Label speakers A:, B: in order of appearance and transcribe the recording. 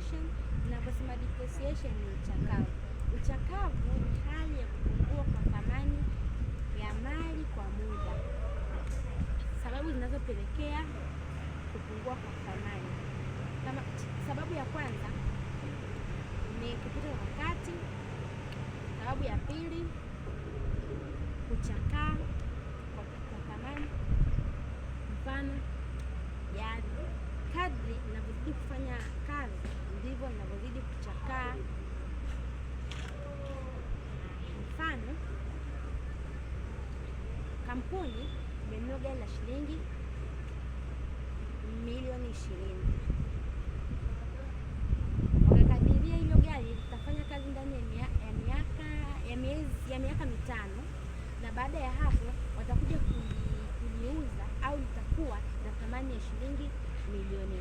A: depreciation. Ninaposema depreciation ni uchakavu. Uchakavu ni hali ya kupungua kwa thamani ya mali kwa muda. Sababu zinazopelekea kupungua kwa thamani. Kama sababu ya kwanza ni kupita wakati. Sababu ya pili, kuchakaa kwa thamani. Mfano, gari. Kadri ninavyozidi kufanya kazi ndivyo ninavyozidi kuchakaa. Mfano, kampuni imenunua gari la shilingi milioni 20. Wakakadiria hilo gari litafanya kazi ndani ya miaka 5, na baada ya hapo watakuja kuliuza au litakuwa na thamani ya shilingi milioni